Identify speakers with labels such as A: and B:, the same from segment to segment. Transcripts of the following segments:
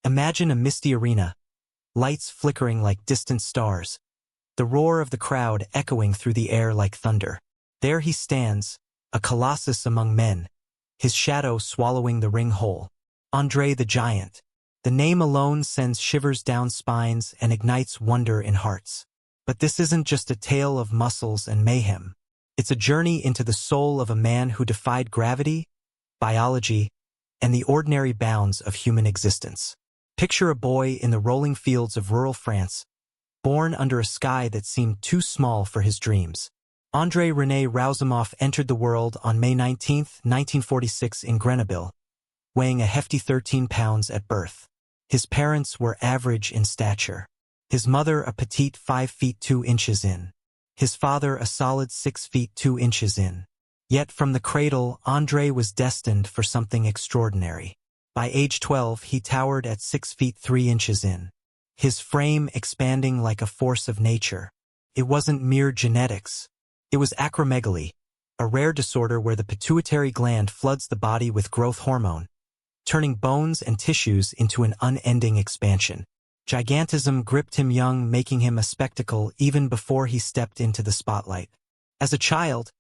A: Imagine a misty arena, lights flickering like distant stars, the roar of the crowd echoing through the air like thunder. There he stands, a colossus among men, his shadow swallowing the ring whole. Andre the Giant. The name alone sends shivers down spines and ignites wonder in hearts. But this isn't just a tale of muscles and mayhem. It's a journey into the soul of a man who defied gravity, biology, and the ordinary bounds of human existence. Picture a boy in the rolling fields of rural France, born under a sky that seemed too small for his dreams. André-René Roussimoff entered the world on May 19, 1946 in Grenoble, weighing a hefty 13 pounds at birth. His parents were average in stature. His mother a petite 5 feet 2 inches in. His father a solid 6 feet 2 inches in. Yet from the cradle, André was destined for something extraordinary. By age 12, he towered at 6 feet 3 inches in. His frame expanding like a force of nature. It wasn't mere genetics. It was acromegaly, a rare disorder where the pituitary gland floods the body with growth hormone, turning bones and tissues into an unending expansion. Gigantism gripped him young, making him a spectacle even before he stepped into the spotlight. As a child,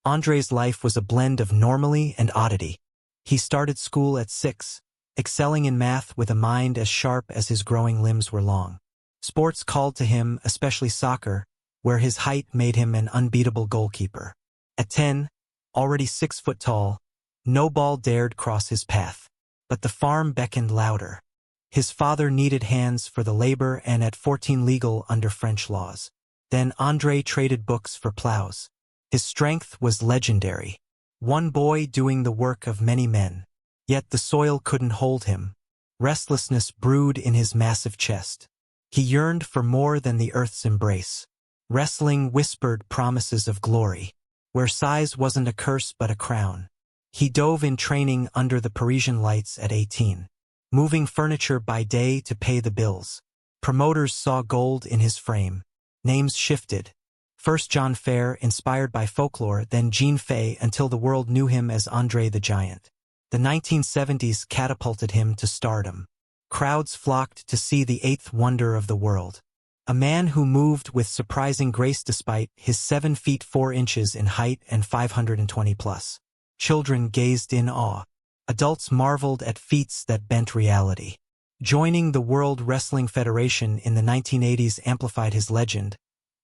A: André's life was a blend of normality and oddity. He started school at 6, excelling in math with a mind as sharp as his growing limbs were long. Sports called to him, especially soccer, where his height made him an unbeatable goalkeeper. At 10, already 6 foot tall, no ball dared cross his path. But the farm beckoned louder. His father needed hands for the labor and at 14 legal under French laws. Then André traded books for plows. His strength was legendary. One boy doing the work of many men. Yet the soil couldn't hold him. Restlessness brewed in his massive chest. He yearned for more than the earth's embrace. Wrestling whispered promises of glory, where size wasn't a curse but a crown. He dove in training under the Parisian lights at 18, moving furniture by day to pay the bills. Promoters saw gold in his frame. Names shifted. First John Fair, inspired by folklore, then Jean Fay, until the world knew him as André the Giant. The 1970s catapulted him to stardom. Crowds flocked to see the eighth wonder of the world. A man who moved with surprising grace despite his 7 feet 4 inches in height and 520 plus. Children gazed in awe. Adults marveled at feats that bent reality. Joining the World Wrestling Federation in the 1980s amplified his legend,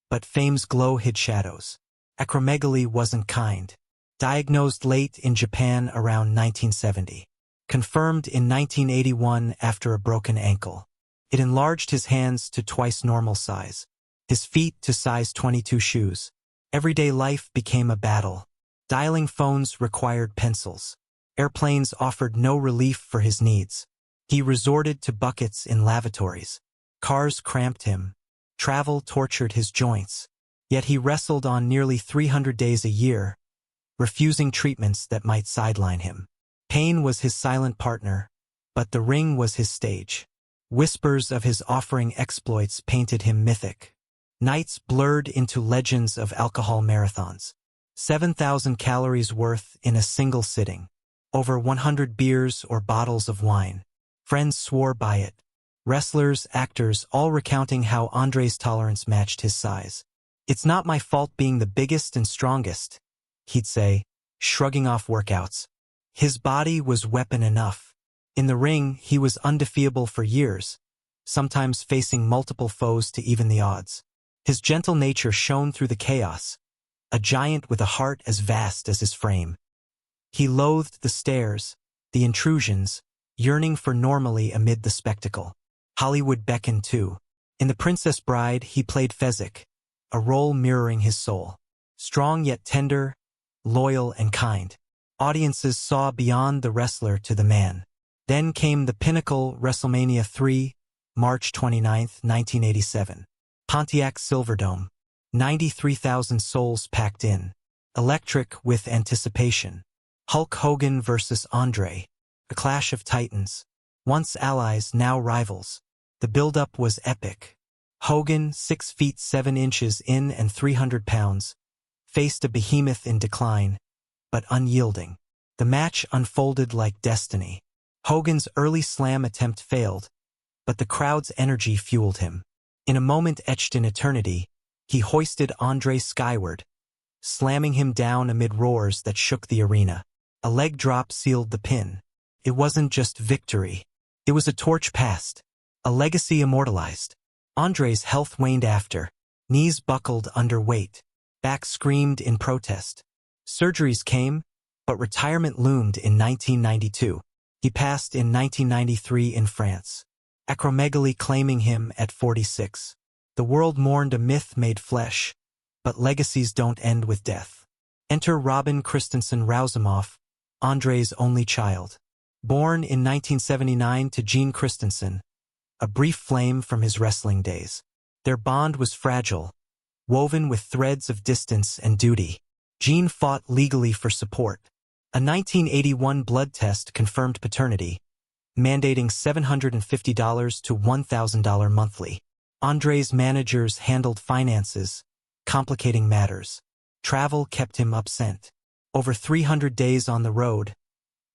A: but fame's glow hid shadows. Acromegaly wasn't kind. Diagnosed late in Japan around 1970. Confirmed in 1981 after a broken ankle. It enlarged his hands to twice normal size. His feet to size 22 shoes. Everyday life became a battle. Dialing phones required pencils. Airplanes offered no relief for his needs. He resorted to buckets in lavatories. Cars cramped him. Travel tortured his joints. Yet he wrestled on nearly 300 days a year, refusing treatments that might sideline him. Pain was his silent partner, but the ring was his stage. Whispers of his offering exploits painted him mythic. Nights blurred into legends of alcohol marathons. 7,000 calories worth in a single sitting. Over 100 beers or bottles of wine. Friends swore by it. Wrestlers, actors, all recounting how André's tolerance matched his size. "It's not my fault being the biggest and strongest," he'd say, shrugging off workouts. His body was weapon enough. In the ring, he was undefeatable for years, sometimes facing multiple foes to even the odds. His gentle nature shone through the chaos, a giant with a heart as vast as his frame. He loathed the stares, the intrusions, yearning for normalcy amid the spectacle. Hollywood beckoned too. In The Princess Bride, he played Fezzik, a role mirroring his soul. Strong yet tender, loyal and kind. Audiences saw beyond the wrestler to the man. Then came the pinnacle, WrestleMania 3, March 29, 1987. Pontiac Silverdome. 93,000 souls packed in. Electric with anticipation. Hulk Hogan versus André. A clash of titans. Once allies, now rivals. The build-up was epic. Hogan, 6 feet 7 inches in and 300 pounds, faced a behemoth in decline, but unyielding. The match unfolded like destiny. Hogan's early slam attempt failed, but the crowd's energy fueled him. In a moment etched in eternity, he hoisted Andre skyward, slamming him down amid roars that shook the arena. A leg drop sealed the pin. It wasn't just victory. It was a torch passed, a legacy immortalized. Andre's health waned after. Knees buckled under weight. Back screamed in protest. Surgeries came, but retirement loomed in 1992. He passed in 1993 in France, acromegaly claiming him at 46. The world mourned a myth made flesh, but legacies don't end with death. Enter Robin Christensen Rousimov, Andre's only child. Born in 1979 to Jean Christensen, a brief flame from his wrestling days. Their bond was fragile, woven with threads of distance and duty. Jean fought legally for support. A 1981 blood test confirmed paternity, mandating $750 to $1,000 monthly. Andre's managers handled finances, complicating matters. Travel kept him absent. Over 300 days on the road,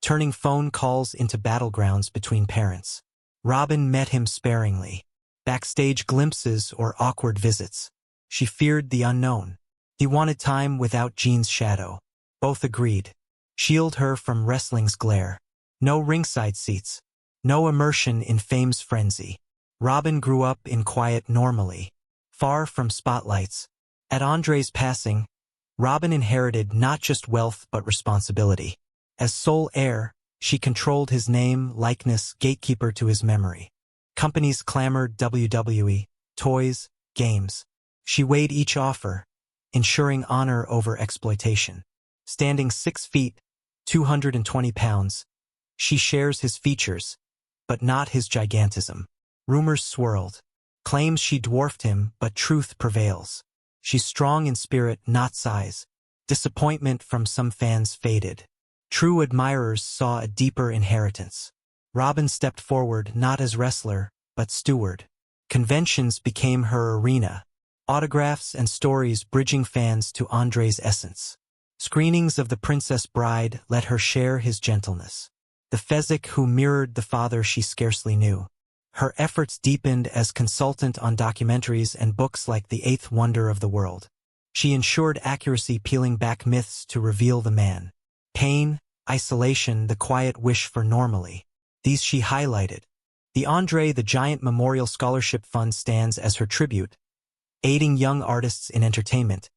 A: turning phone calls into battlegrounds between parents. Robin met him sparingly. Backstage glimpses or awkward visits. She feared the unknown. He wanted time without Jean's shadow. Both agreed. Shield her from wrestling's glare. No ringside seats. No immersion in fame's frenzy. Robin grew up in quiet normally, far from spotlights. At Andre's passing, Robin inherited not just wealth but responsibility. As sole heir, she controlled his name, likeness, gatekeeper to his memory. Companies clamored WWE, toys, games. She weighed each offer, ensuring honor over exploitation. Standing 6 feet, 220 pounds, she shares his features, but not his gigantism. Rumors swirled. Claims she dwarfed him, but truth prevails. She's strong in spirit, not size. Disappointment from some fans faded. True admirers saw a deeper inheritance. Robin stepped forward not as wrestler, but steward. Conventions became her arena. Autographs and stories bridging fans to Andre's essence. Screenings of The Princess Bride let her share his gentleness. The Fezzik who mirrored the father she scarcely knew. Her efforts deepened as consultant on documentaries and books like The Eighth Wonder of the World. She ensured accuracy, peeling back myths to reveal the man. Pain, isolation, the quiet wish for normally. These she highlighted. The Andre the Giant Memorial Scholarship Fund stands as her tribute, aiding young artists in entertainment,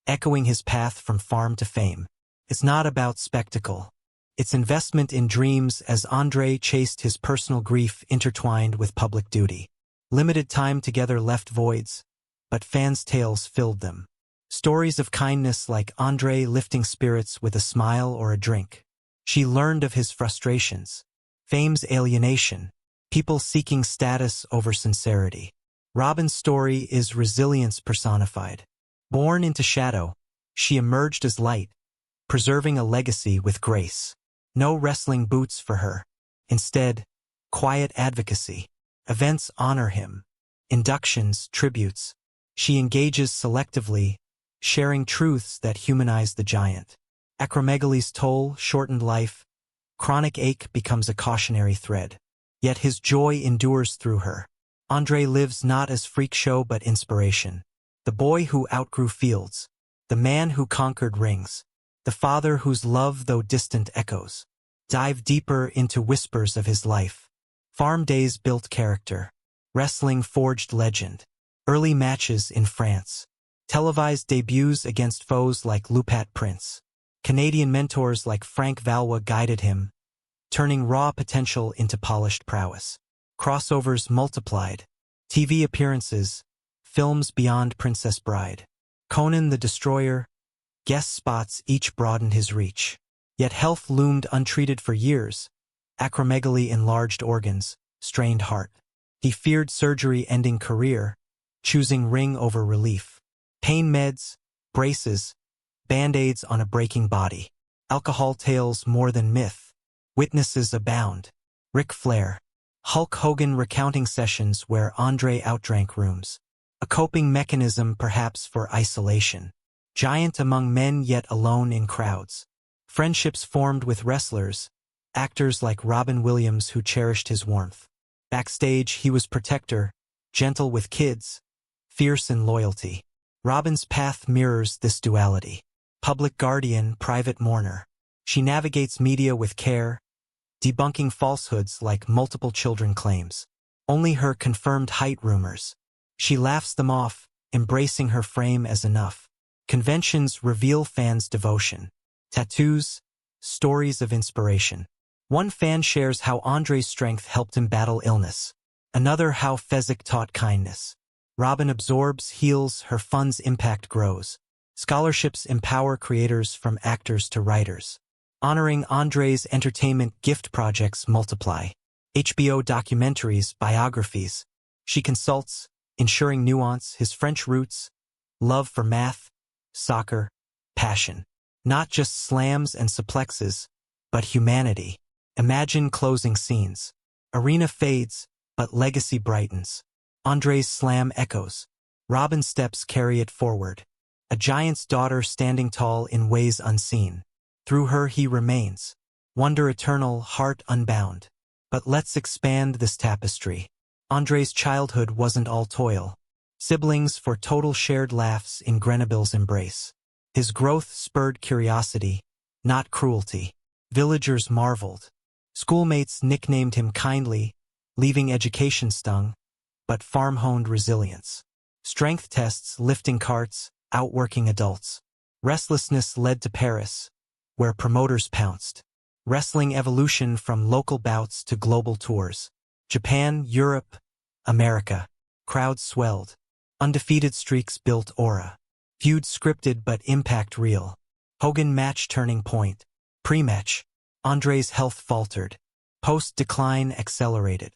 A: echoing his path from farm to fame. It's not about spectacle. It's investment in dreams as Andre chased his personal grief intertwined with public duty. Limited time together left voids, but fans' tales filled them. Stories of kindness like Andre lifting spirits with a smile or a drink. She learned of his frustrations, fame's alienation, people seeking status over sincerity. Robin's story is resilience personified. Born into shadow, she emerged as light, preserving a legacy with grace. No wrestling boots for her. Instead, quiet advocacy. Events honor him. Inductions, tributes. She engages selectively, sharing truths that humanize the giant. Acromegalies toll, shortened life. Chronic ache becomes a cautionary thread. Yet his joy endures through her. Andre lives not as freak show but inspiration. The boy who outgrew fields. The man who conquered rings. The father whose love, though distant, echoes. Dive deeper into whispers of his life. Farm days built character. Wrestling forged legend. Early matches in France. Televised debuts against foes like Lupat Prince. Canadian mentors like Frank Valois guided him, turning raw potential into polished prowess. Crossovers multiplied. TV appearances. Films beyond Princess Bride. Conan the Destroyer. Guest spots each broadened his reach. Yet health loomed untreated for years. Acromegaly enlarged organs, strained heart. He feared surgery ending career, choosing ring over relief. Pain meds, braces, band-aids on a breaking body. Alcohol tales more than myth. Witnesses abound. Ric Flair. Hulk Hogan recounting sessions where Andre outdrank rooms. A coping mechanism perhaps for isolation. Giant among men yet alone in crowds. Friendships formed with wrestlers, actors like Robin Williams who cherished his warmth. Backstage, he was protector, gentle with kids, fierce in loyalty. Robin's path mirrors this duality. Public guardian, private mourner. She navigates media with care, debunking falsehoods like multiple children claims. Only her confirmed height rumors. She laughs them off, embracing her frame as enough. Conventions reveal fans' devotion. Tattoos, stories of inspiration. One fan shares how Andre's strength helped him battle illness. Another how Fezzik taught kindness. Robin absorbs, heals, her fund's impact grows. Scholarships empower creators from actors to writers. Honoring Andre's entertainment gift projects multiply. HBO documentaries, biographies. She consults, ensuring nuance, his French roots, love for math, soccer, passion. Not just slams and suplexes, but humanity. Imagine closing scenes. Arena fades, but legacy brightens. Andre's slam echoes. Robin's steps carry it forward. A giant's daughter standing tall in ways unseen. Through her he remains. Wonder eternal, heart unbound. But let's expand this tapestry. Andre's childhood wasn't all toil. Siblings for total shared laughs in Grenable's embrace. His growth spurred curiosity, not cruelty. Villagers marveled. Schoolmates nicknamed him kindly, leaving education stung, but farm-honed resilience. Strength tests, lifting carts, outworking adults. Restlessness led to Paris, where promoters pounced. Wrestling evolution from local bouts to global tours. Japan, Europe, America. Crowds swelled. Undefeated streaks built aura. Feud scripted but impact real. Hogan match turning point. Pre-match. Andre's health faltered. Post-decline accelerated.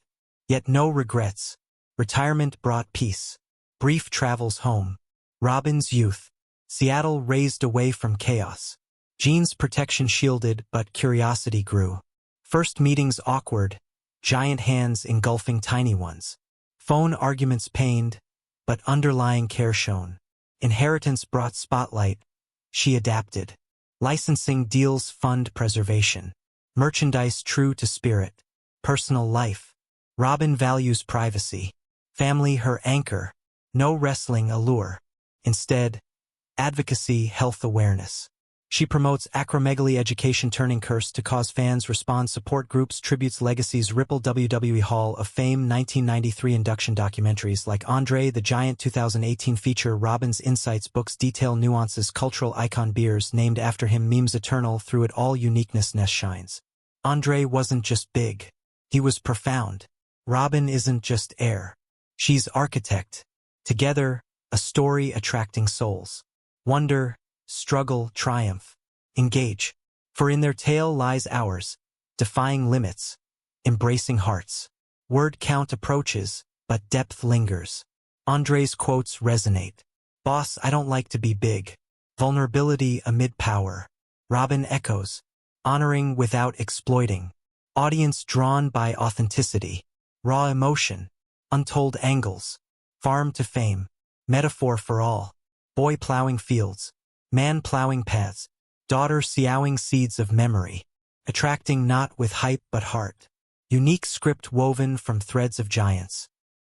A: Yet no regrets. Retirement brought peace. Brief travels home. Robin's youth. Seattle raised away from chaos. Gene's protection shielded, but curiosity grew. First meetings awkward. Giant hands engulfing tiny ones. Phone arguments pained, but underlying care shown. Inheritance brought spotlight. She adapted. Licensing deals fund preservation. Merchandise true to spirit. Personal life. Robin values privacy. Family her anchor. No wrestling allure. Instead, advocacy, health awareness. She promotes acromegaly education turning curse to cause fans respond support groups tributes legacies ripple WWE Hall of Fame 1993 induction documentaries like Andre the Giant 2018 feature Robin's Insights books detail nuances cultural icon beers named after him memes eternal through it all uniqueness nest shines. Andre wasn't just big. He was profound. Robin isn't just air. She's architect. Together, a story attracting souls. Wonder, struggle, triumph. Engage. For in their tale lies ours, defying limits, embracing hearts. Word count approaches, but depth lingers. Andre's quotes resonate. Boss, I don't like to be big. Vulnerability amid power. Robin echoes. Honoring without exploiting. Audience drawn by authenticity. Raw emotion. Untold angles. Farm to fame. Metaphor for all. Boy plowing fields. Man plowing paths. Daughter sowing seeds of memory. Attracting not with hype but heart. Unique script woven from threads of giants.